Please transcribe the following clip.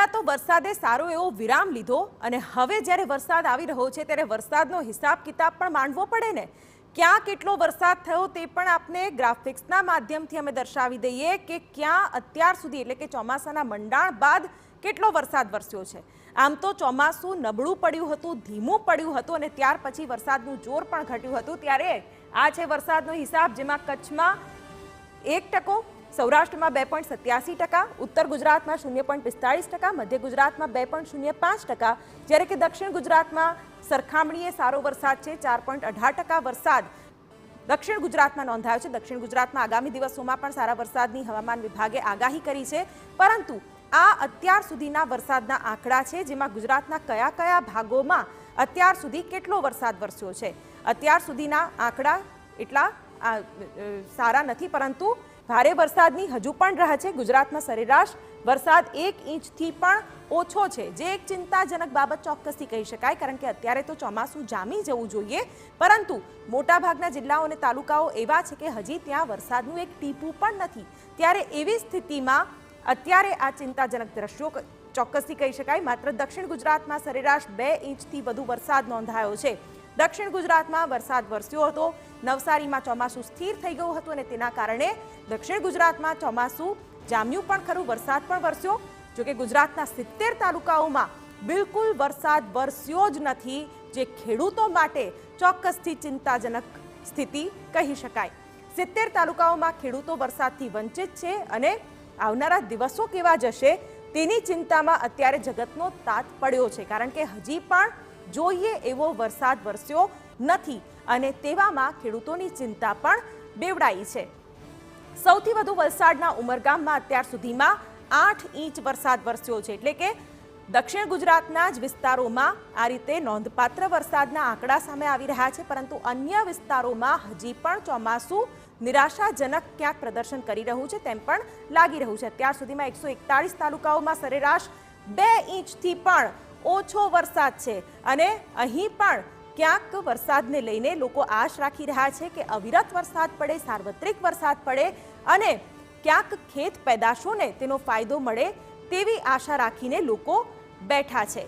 પહેલા તો વરસાદે સારો એવો વિરામ લીધો અને હવે જ્યારે વરસાદ આવી રહ્યો છે ત્યારે વરસાદનો હિસાબ કિતાબ પણ માંડવો પડે ને। ક્યાં કેટલો વરસાદ થયો તે પણ આપને ગ્રાફિક્સના માધ્યમથી અમે દર્શાવી દઈએ કે ક્યાં અત્યાર સુધી એટલે કે ચોમાસાના મંડાણ બાદ કેટલો વરસાદ વરસ્યો છે। આમ તો ચોમાસું નબળું પડ્યું હતું, ધીમું પડ્યું હતું અને ત્યાર પછી વરસાદનું જોર પણ ઘટ્યું હતું। ત્યારે આ છે વરસાદનો હિસાબ, જેમાં કચ્છમાં 1%, સૌરાષ્ટ્રમાં 2.87%, ઉત્તર ગુજરાતમાં 0.45%, મધ્ય ગુજરાતમાં 2.05%, જ્યારે કે દક્ષિણ ગુજરાતમાં સરખામણીએ સારો વરસાદ છે। 4.18% વરસાદ દક્ષિણ ગુજરાતમાં નોંધાયો છે। દક્ષિણ ગુજરાતમાં આગામી દિવસોમાં પણ સારા વરસાદની હવામાન વિભાગે આગાહી કરી છે, પરંતુ આ અત્યાર સુધીના વરસાદના આંકડા છે, જેમાં ગુજરાતના કયા કયા ભાગોમાં અત્યાર સુધી કેટલો વરસાદ વરસ્યો છે। અત્યાર સુધીના આંકડા એટલા સારા નથી, પરંતુ ભારે વરસાદની હજુ પણ રાહ છે। ગુજરાતમાં સરેરાશ વરસાદ 1 ઇંચથી પણ ઓછો છે, જે એક ચિંતાજનક બાબત ચોક્કસથી કહી શકાય, કારણ કે અત્યારે તો ચોમાસું જામી જવું જોઈએ, પરંતુ મોટાભાગના જિલ્લાઓ અને તાલુકાઓ એવા છે કે હજી ત્યાં વરસાદનું એક ટીપું પણ નથી। ત્યારે એવી સ્થિતિમાં અત્યારે આ ચિંતાજનક દ્રશ્યો ચોક્કસથી કહી શકાય। માત્ર દક્ષિણ ગુજરાતમાં સરેરાશ 2 ઇંચથી વધુ વરસાદ નોંધાયો છે। દક્ષિણ ગુજરાતમાં વરસાદ વરસ્યો હતો, નવસારીમાં ચોમાસું સ્થિર થઈ ગયું હતું અને તેના કારણે દક્ષિણ ગુજરાતમાં ચોમાસું જામ્યું પણ ખરું, વરસાદ પણ વરસ્યો। જોકે ગુજરાતના 70 તાલુકાઓમાં બિલકુલ વરસાદ વરસ્યો જ નથી, જે ખેડૂતો માટે ચોક્કસથી ચિંતાજનક સ્થિતિ કહી શકાય। 70 તાલુકાઓમાં ખેડૂતો વરસાદથી વંચિત છે અને આવનારા દિવસો કેવા જશે તેની ચિંતામાં અત્યારે જગતનો તાત પડ્યો છે, કારણ કે હજી પણ જોઈએ એવો વરસાદ વરસ્યો નથી અને તેવામાં ખેડૂતોની ચિંતા પણ બેવડાઈ છે। સૌથી વધુ વલસાડના ઉમરગામમાં અત્યાર સુધીમાં 8 ઇંચ વરસાદ વરસ્યો છે, એટલે કે દક્ષિણ ગુજરાતના જ વિસ્તારોમાં આ રીતે નોંધપાત્ર વરસાદના આંકડા સામે આવી રહ્યા છે, પરંતુ અન્ય વિસ્તારોમાં હજી પણ ચોમાસું નિરાશાજનક ક્યાંક પ્રદર્શન કરી રહ્યું છે તેમ પણ લાગી રહ્યું છે। અત્યાર સુધીમાં 141 તાલુકાઓમાં સરેરાશ 2 ઇંચથી પણ ઓછો વરસાદ છે અને અહીં પણ ક્યાંક વરસાદને લઈને લોકો આશ રાખી રહ્યા છે કે અવિરત વરસાદ પડે, સાર્વત્રિક વરસાદ પડે અને ક્યાંક ખેત પેદાશોને તેનો ફાયદો મળે તેવી આશા રાખીને લોકો બેઠા છે।